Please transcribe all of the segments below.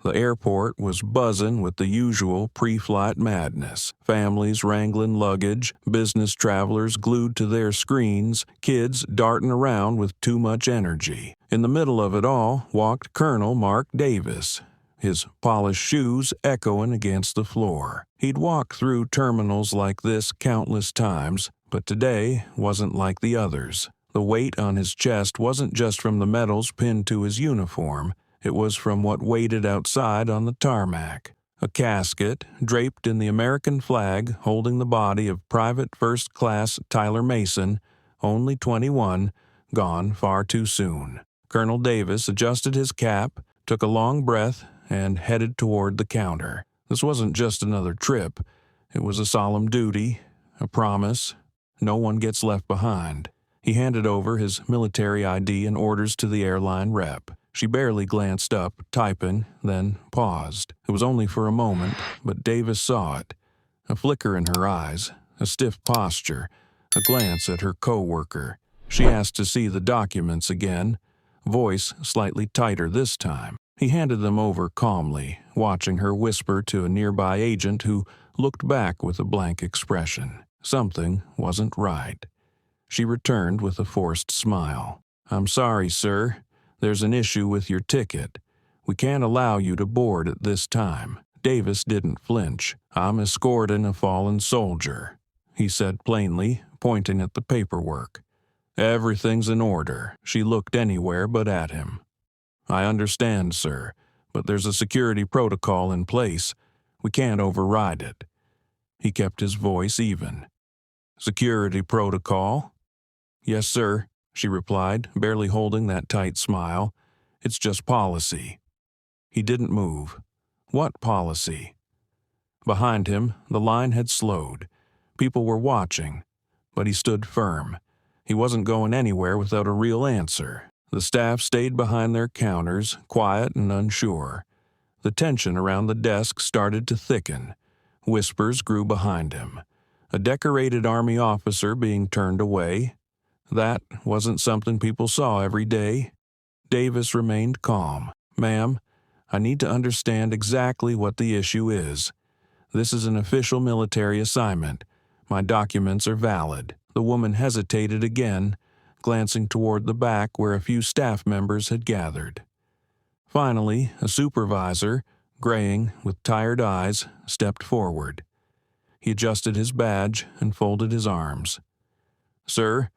The airport was buzzing with the usual pre-flight madness. Families wrangling luggage, business travelers glued to their screens, kids darting around with too much energy. In the middle of it all walked Colonel Mark Davis, his polished shoes echoing against the floor. He'd walked through terminals like this countless times, but today wasn't like the others. The weight on his chest wasn't just from the medals pinned to his uniform. It was from what waited outside on the tarmac. A casket, draped in the American flag, holding the body of Private First Class Tyler Mason, only 21, gone far too soon. Colonel Davis adjusted his cap, took a long breath, and headed toward the counter. This wasn't just another trip. It was a solemn duty, a promise. No one gets left behind. He handed over his military ID and orders to the airline rep. She barely glanced up, typing, then paused. It was only for a moment, but Davis saw it. A flicker in her eyes, a stiff posture, a glance at her co-worker. She asked to see the documents again, voice slightly tighter this time. He handed them over calmly, watching her whisper to a nearby agent who looked back with a blank expression. Something wasn't right. She returned with a forced smile. "I'm sorry, sir. There's an issue with your ticket. We can't allow you to board at this time." Davis didn't flinch. "I'm escorting a fallen soldier," he said plainly, pointing at the paperwork. "Everything's in order." She looked anywhere but at him. "I understand, sir, but there's a security protocol in place. We can't override it." He kept his voice even. "Security protocol?" "Yes, sir," she replied, barely holding that tight smile. "It's just policy." He didn't move. What policy? Behind him, the line had slowed. People were watching, but he stood firm. He wasn't going anywhere without a real answer. The staff stayed behind their counters, quiet and unsure. The tension around the desk started to thicken. Whispers grew behind him. A decorated Army officer being turned away. That wasn't something people saw every day. Davis remained calm. "Ma'am, I need to understand exactly what the issue is. This is an official military assignment. My documents are valid." The woman hesitated again, glancing toward the back where a few staff members had gathered. Finally, a supervisor, graying with tired eyes, stepped forward. He adjusted his badge and folded his arms. "Sir,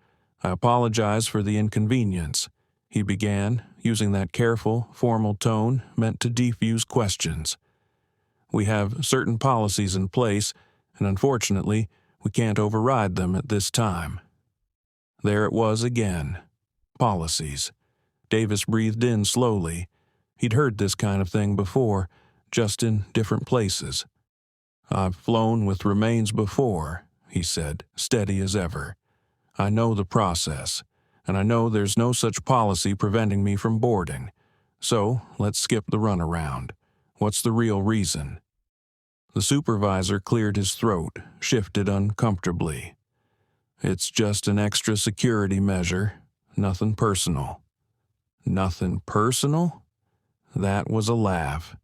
I apologize for the inconvenience," he began, using that careful, formal tone meant to defuse questions. "We have certain policies in place, and unfortunately, we can't override them at this time." There it was again. Policies. Davis breathed in slowly. He'd heard this kind of thing before, just in different places. "I've flown with remains before," he said, steady as ever. "I know the process, and I know there's no such policy preventing me from boarding. So, let's skip the runaround. What's the real reason?" The supervisor cleared his throat, shifted uncomfortably. "It's just an extra security measure. Nothing personal." "Nothing personal?" That was a laugh.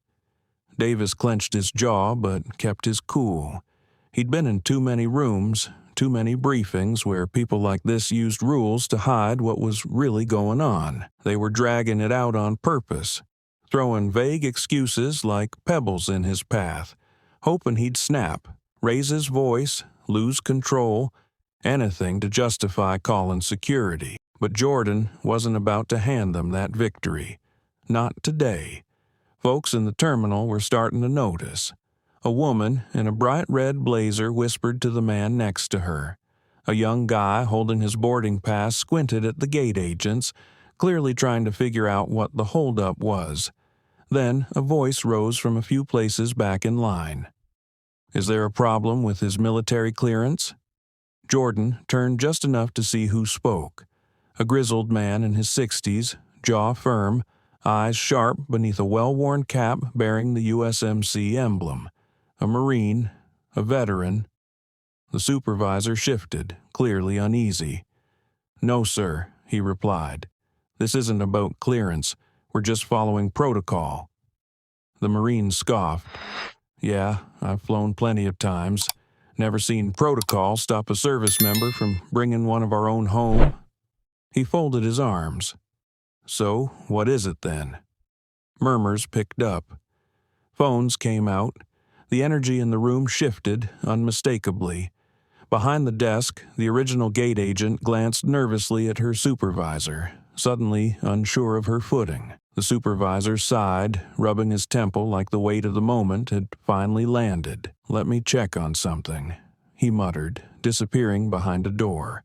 Davis clenched his jaw but kept his cool. He'd been in too many rooms, too many briefings where people like this used rules to hide what was really going on. They were dragging it out on purpose, throwing vague excuses like pebbles in his path, hoping he'd snap, raise his voice, lose control, anything to justify calling security. But Jordan wasn't about to hand them that victory. Not today. Folks in the terminal were starting to notice. A woman in a bright red blazer whispered to the man next to her. A young guy holding his boarding pass squinted at the gate agents, clearly trying to figure out what the holdup was. Then a voice rose from a few places back in line. "Is there a problem with his military clearance?" Jordan turned just enough to see who spoke. A grizzled man in his 60s, jaw firm, eyes sharp beneath a well-worn cap bearing the USMC emblem. A Marine, a veteran. The supervisor shifted, clearly uneasy. "No, sir," he replied. "This isn't about clearance. We're just following protocol." The Marine scoffed. Yeah, I've flown plenty of times. Never seen protocol stop a service member from bringing one of our own home. He folded his arms. So, what is it then? Murmurs picked up. Phones came out. The energy in the room shifted unmistakably. Behind the desk, the original gate agent glanced nervously at her supervisor, suddenly unsure of her footing. The supervisor sighed, rubbing his temple like the weight of the moment had finally landed. "Let me check on something," he muttered, disappearing behind a door.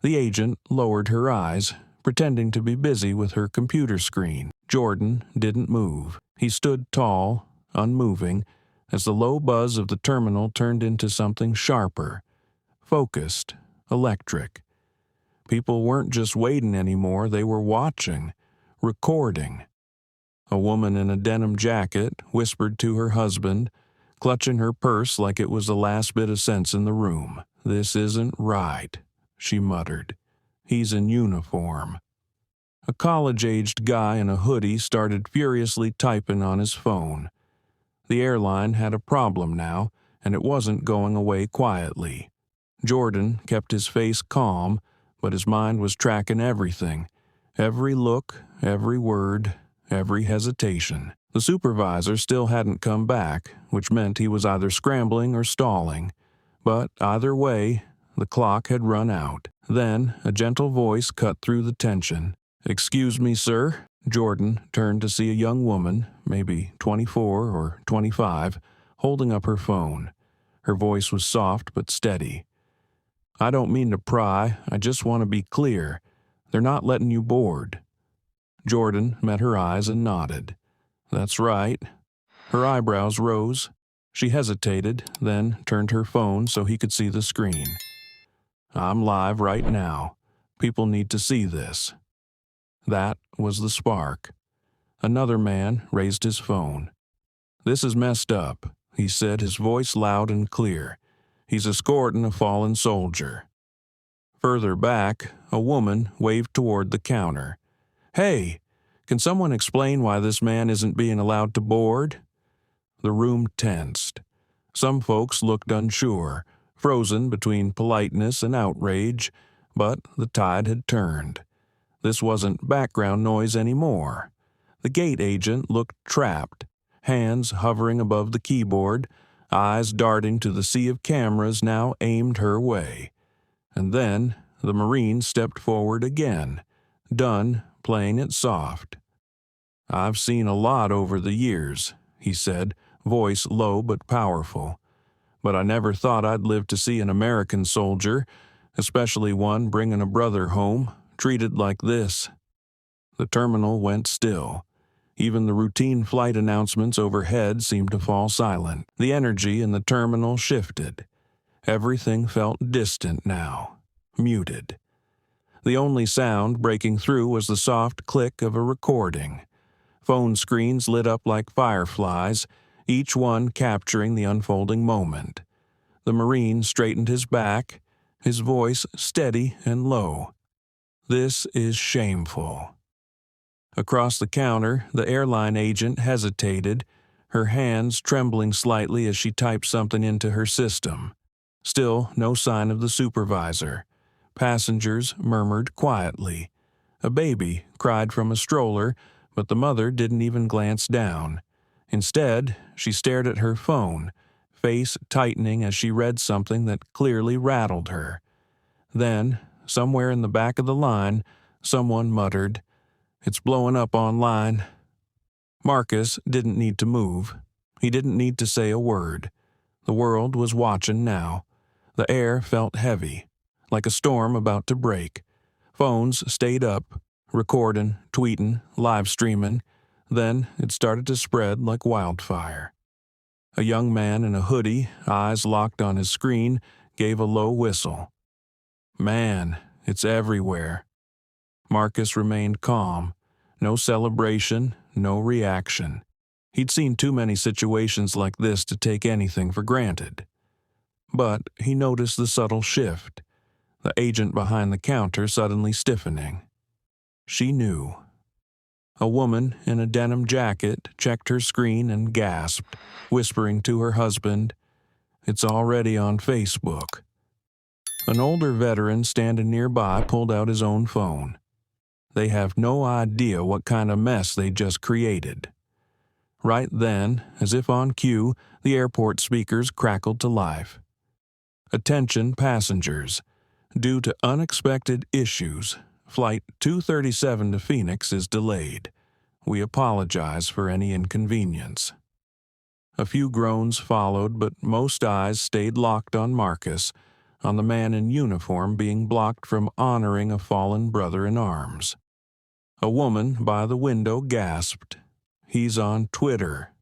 The agent lowered her eyes, pretending to be busy with her computer screen. Jordan didn't move. He stood tall, unmoving, as the low buzz of the terminal turned into something sharper, focused, electric. People weren't just waiting anymore, they were watching, recording. A woman in a denim jacket whispered to her husband, clutching her purse like it was the last bit of sense in the room. "This isn't right," she muttered. "He's in uniform." A college-aged guy in a hoodie started furiously typing on his phone. The airline had a problem now, and it wasn't going away quietly. Jordan kept his face calm, but his mind was tracking everything. Every look, every word, every hesitation. The supervisor still hadn't come back, which meant he was either scrambling or stalling. But either way, the clock had run out. Then a gentle voice cut through the tension. "Excuse me, sir." Jordan turned to see a young woman, maybe 24 or 25, holding up her phone. Her voice was soft but steady. "I don't mean to pry, I just want to be clear. They're not letting you board." Jordan met her eyes and nodded. "That's right." Her eyebrows rose. She hesitated, then turned her phone so he could see the screen. "I'm live right now. People need to see this." That was the spark. Another man raised his phone. "This is messed up," he said, his voice loud and clear. "He's escorting a fallen soldier." Further back, a woman waved toward the counter. "Hey, can someone explain why this man isn't being allowed to board?" The room tensed. Some folks looked unsure, frozen between politeness and outrage, but the tide had turned. This wasn't background noise anymore. The gate agent looked trapped, hands hovering above the keyboard, eyes darting to the sea of cameras now aimed her way. And then the Marine stepped forward again, done playing it soft. "I've seen a lot over the years," he said, voice low but powerful. "But I never thought I'd live to see an American soldier, especially one bringing a brother home, treated like this." The terminal went still. Even the routine flight announcements overhead seemed to fall silent. The energy in the terminal shifted. Everything felt distant now, muted. The only sound breaking through was the soft click of a recording. Phone screens lit up like fireflies, each one capturing the unfolding moment. The Marine straightened his back, his voice steady and low. "This is shameful." Across the counter, the airline agent hesitated, her hands trembling slightly as she typed something into her system. Still no sign of the supervisor. Passengers murmured quietly. A baby cried from a stroller, but the mother didn't even glance down. Instead, she stared at her phone, face tightening as she read something that clearly rattled her. Then, somewhere in the back of the line, someone muttered, "It's blowing up online." Marcus didn't need to move. He didn't need to say a word. The world was watching now. The air felt heavy, like a storm about to break. Phones stayed up, recording, tweeting, live streaming. Then it started to spread like wildfire. A young man in a hoodie, eyes locked on his screen, gave a low whistle. "Man, it's everywhere." Marcus remained calm. No celebration, no reaction. He'd seen too many situations like this to take anything for granted. But he noticed the subtle shift, the agent behind the counter suddenly stiffening. She knew. A woman in a denim jacket checked her screen and gasped, whispering to her husband, "It's already on Facebook." An older veteran standing nearby pulled out his own phone. They have no idea what kind of mess they just created. Right then, as if on cue, the airport speakers crackled to life. "Attention passengers. Due to unexpected issues, Flight 237 to Phoenix is delayed. We apologize for any inconvenience." A few groans followed, but most eyes stayed locked on Marcus, on the man in uniform being blocked from honoring a fallen brother in arms. A woman by the window gasped, "He's on Twitter."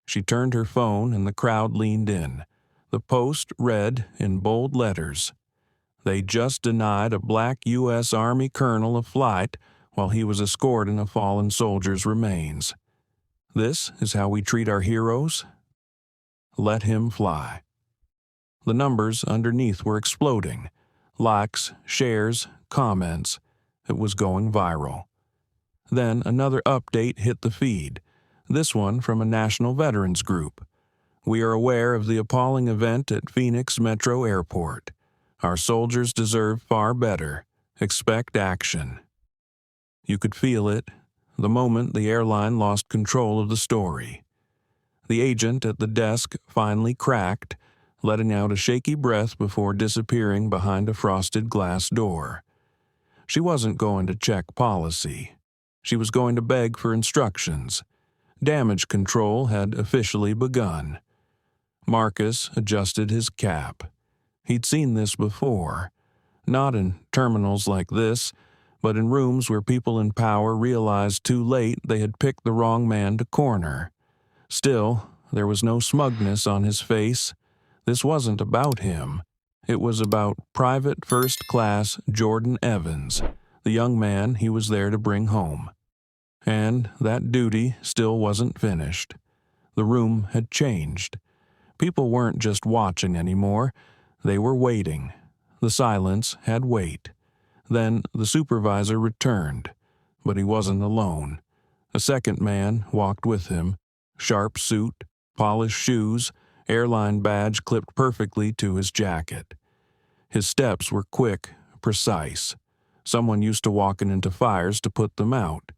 She turned her phone and the crowd leaned in. The post read in bold letters, "They just denied a black U.S. Army colonel a flight while he was escorting a fallen soldier's remains. This is how we treat our heroes? Let him fly." The numbers underneath were exploding. Likes, shares, comments. It was going viral. Then another update hit the feed, this one from a national veterans group. "We are aware of the appalling event at Phoenix Metro Airport. Our soldiers deserve far better. Expect action." You could feel it, the moment the airline lost control of the story. The agent at the desk finally cracked, letting out a shaky breath before disappearing behind a frosted glass door. She wasn't going to check policy. She was going to beg for instructions. Damage control had officially begun. Marcus adjusted his cap. He'd seen this before. Not in terminals like this, but in rooms where people in power realized too late they had picked the wrong man to corner. Still, there was no smugness on his face. This wasn't about him. It was about Private First Class Jordan Evans, the young man he was there to bring home. And that duty still wasn't finished. The room had changed. People weren't just watching anymore. They were waiting. The silence had weight. Then the supervisor returned, but he wasn't alone. A second man walked with him, sharp suit, polished shoes, airline badge clipped perfectly to his jacket. His steps were quick, precise. Someone used to walking into fires to put them out.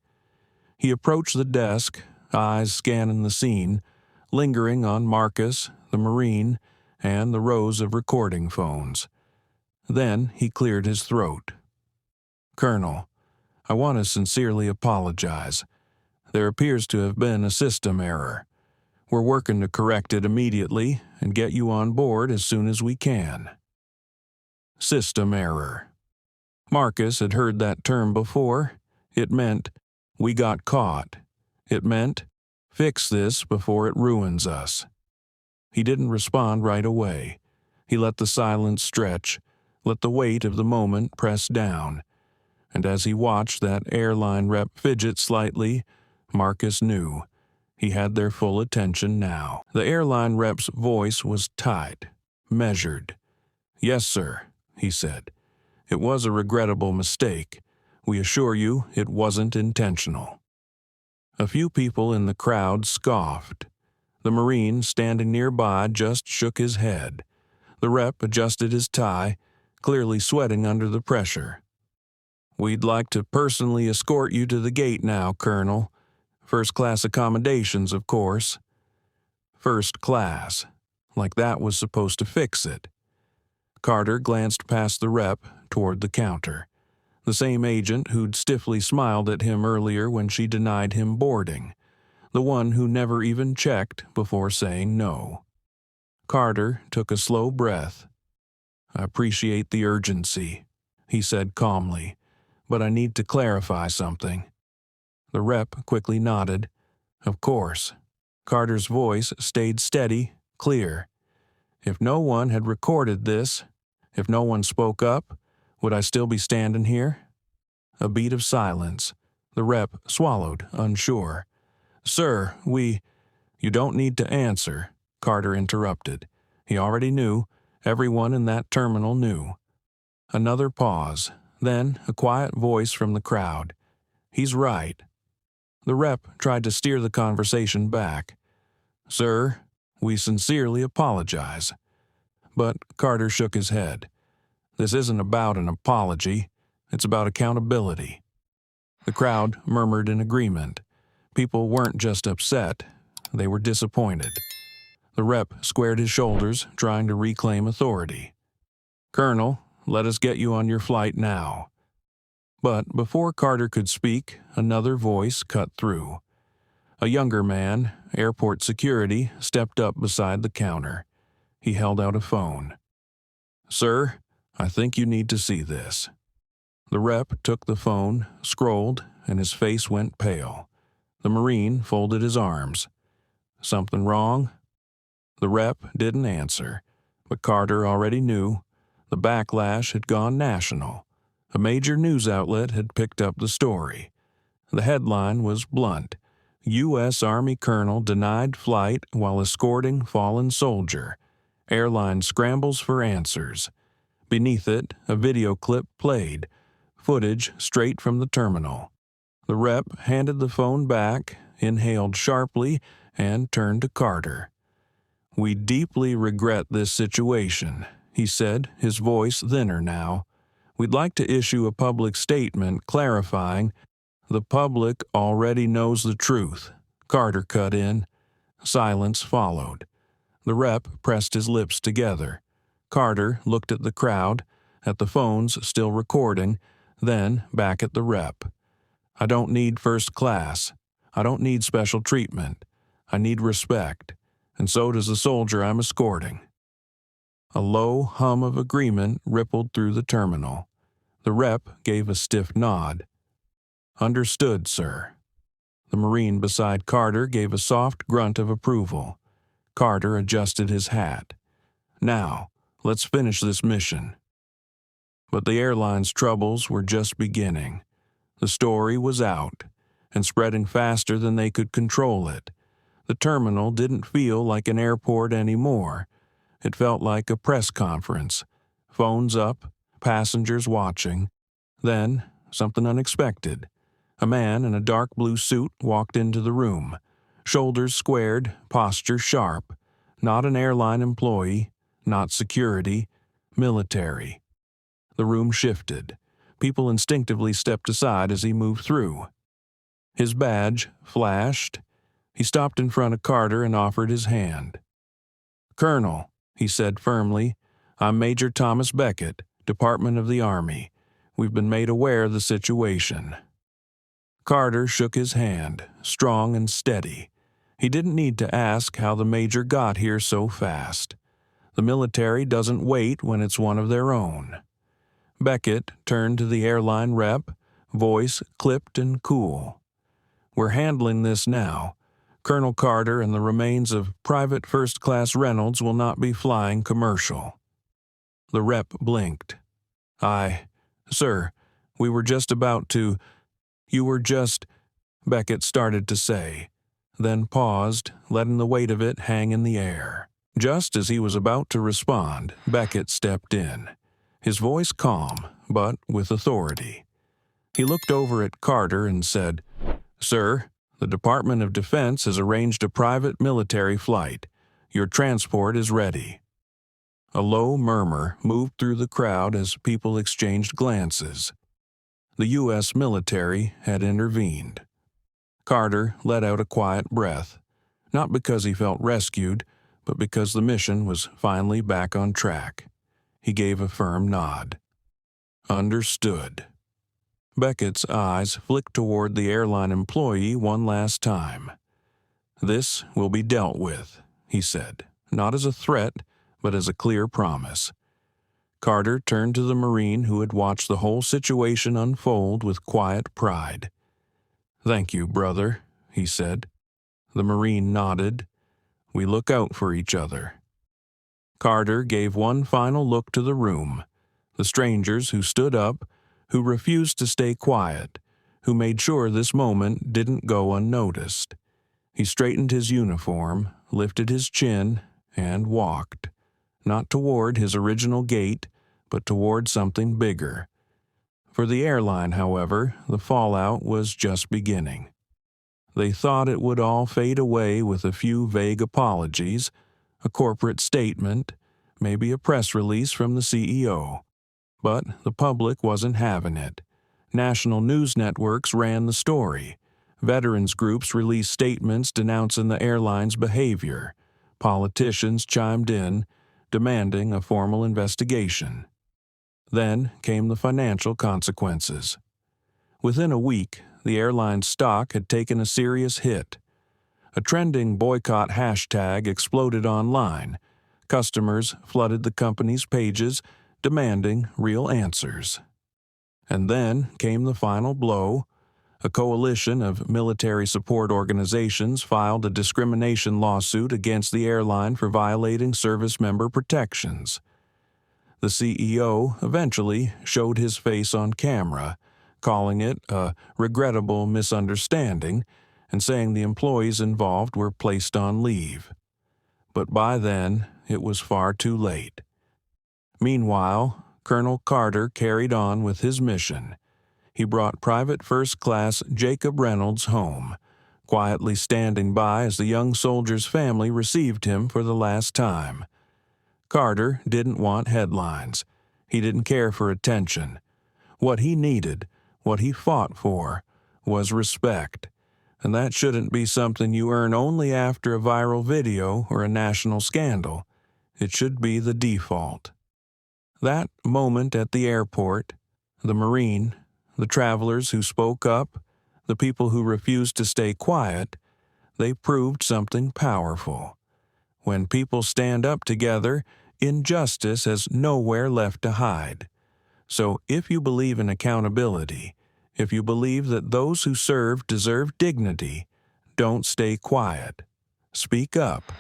He approached the desk, eyes scanning the scene, lingering on Marcus, the Marine, and the rows of recording phones. Then he cleared his throat. "Colonel, I want to sincerely apologize. There appears to have been a system error. We're working to correct it immediately and get you on board as soon as we can." System error. Marcus had heard that term before. It meant, "We got caught." It meant, "Fix this before it ruins us." He didn't respond right away. He let the silence stretch, let the weight of the moment press down. And as he watched that airline rep fidget slightly, Marcus knew. He had their full attention now. The airline rep's voice was tight, measured. "Yes, sir," he said. "It was a regrettable mistake. We assure you it wasn't intentional." A few people in the crowd scoffed. The Marine standing nearby just shook his head. The rep adjusted his tie, clearly sweating under the pressure. "We'd like to personally escort you to the gate now, Colonel. First-class accommodations, of course." First class. Like that was supposed to fix it. Carter glanced past the rep toward the counter. The same agent who'd stiffly smiled at him earlier when she denied him boarding. The one who never even checked before saying no. Carter took a slow breath. "I appreciate the urgency," he said calmly, "but I need to clarify something." The rep quickly nodded. "Of course." Carter's voice stayed steady, clear. "If no one had recorded this, if no one spoke up, would I still be standing here?" A beat of silence. The rep swallowed, unsure. "Sir, we—" "You don't need to answer," Carter interrupted. He already knew. Everyone in that terminal knew. Another pause, then a quiet voice from the crowd. "He's right." The rep tried to steer the conversation back. "Sir, we sincerely apologize." But Carter shook his head. "This isn't about an apology. It's about accountability." The crowd murmured in agreement. People weren't just upset, they were disappointed. The rep squared his shoulders, trying to reclaim authority. "Colonel, let us get you on your flight now." But before Carter could speak, another voice cut through. A younger man, airport security, stepped up beside the counter. He held out a phone. "Sir, I think you need to see this." The rep took the phone, scrolled, and his face went pale. The Marine folded his arms. "Something wrong?" The rep didn't answer, but Carter already knew. The backlash had gone national. A major news outlet had picked up the story. The headline was blunt: U.S. Army Colonel denied flight while escorting fallen soldier. Airline scrambles for answers. Beneath it, a video clip played, footage straight from the terminal. The rep handed the phone back, inhaled sharply, and turned to Carter. "We deeply regret this situation," he said, his voice thinner now. "We'd like to issue a public statement clarifying—" "The public already knows the truth," Carter cut in. Silence followed. The rep pressed his lips together. Carter looked at the crowd, at the phones still recording, then back at the rep. "I don't need first class. I don't need special treatment. I need respect. And so does the soldier I'm escorting." A low hum of agreement rippled through the terminal. The rep gave a stiff nod. "Understood, sir." The Marine beside Carter gave a soft grunt of approval. Carter adjusted his hat. "Now, let's finish this mission." But the airline's troubles were just beginning. The story was out, and spreading faster than they could control it. The terminal didn't feel like an airport anymore. It felt like a press conference. Phones up, passengers watching. Then, something unexpected. A man in a dark blue suit walked into the room. Shoulders squared, posture sharp. Not an airline employee, not security, military. The room shifted. People instinctively stepped aside as he moved through. His badge flashed. He stopped in front of Carter and offered his hand. "Colonel," he said firmly, "I'm Major Thomas Beckett, Department of the Army. We've been made aware of the situation." Carter shook his hand, strong and steady. He didn't need to ask how the major got here so fast. The military doesn't wait when it's one of their own. Beckett turned to the airline rep, voice clipped and cool. "We're handling this now. Colonel Carter and the remains of Private First Class Reynolds will not be flying commercial." The rep blinked. Sir, we were just about to—" "You were just—" Beckett started to say, then paused, letting the weight of it hang in the air. Just as he was about to respond, Beckett stepped in, his voice calm, but with authority. He looked over at Carter and said, "Sir, the Department of Defense has arranged a private military flight. Your transport is ready." A low murmur moved through the crowd as people exchanged glances. The U.S. military had intervened. Carter let out a quiet breath, not because he felt rescued, but because the mission was finally back on track. He gave a firm nod. "Understood." Beckett's eyes flicked toward the airline employee one last time. "This will be dealt with," he said, not as a threat, but as a clear promise. Carter turned to the Marine who had watched the whole situation unfold with quiet pride. "Thank you, brother," he said. The Marine nodded. "We look out for each other." Carter gave one final look to the room, the strangers who stood up, who refused to stay quiet, who made sure this moment didn't go unnoticed. He straightened his uniform, lifted his chin, and walked, not toward his original gait, but toward something bigger. For the airline, however, the fallout was just beginning. They thought it would all fade away with a few vague apologies, a corporate statement, maybe a press release from the CEO. But the public wasn't having it. National news networks ran the story. Veterans groups released statements denouncing the airline's behavior. Politicians chimed in, demanding a formal investigation. Then came the financial consequences. Within a week, the airline's stock had taken a serious hit. A trending boycott hashtag exploded online. Customers flooded the company's pages, demanding real answers. And then came the final blow. A coalition of military support organizations filed a discrimination lawsuit against the airline for violating service member protections. The CEO eventually showed his face on camera, calling it a regrettable misunderstanding and saying the employees involved were placed on leave. But by then, it was far too late. Meanwhile, Colonel Carter carried on with his mission. He brought Private First Class Jacob Reynolds home, quietly standing by as the young soldier's family received him for the last time. Carter didn't want headlines. He didn't care for attention. What he needed, what he fought for, was respect. And that shouldn't be something you earn only after a viral video or a national scandal. It should be the default. That moment at the airport, the Marine, the travelers who spoke up, the people who refused to stay quiet, they proved something powerful. When people stand up together, injustice has nowhere left to hide. So if you believe in accountability, if you believe that those who serve deserve dignity, don't stay quiet. Speak up,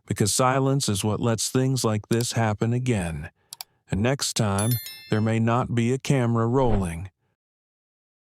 because silence is what lets things like this happen again. And next time, there may not be a camera rolling,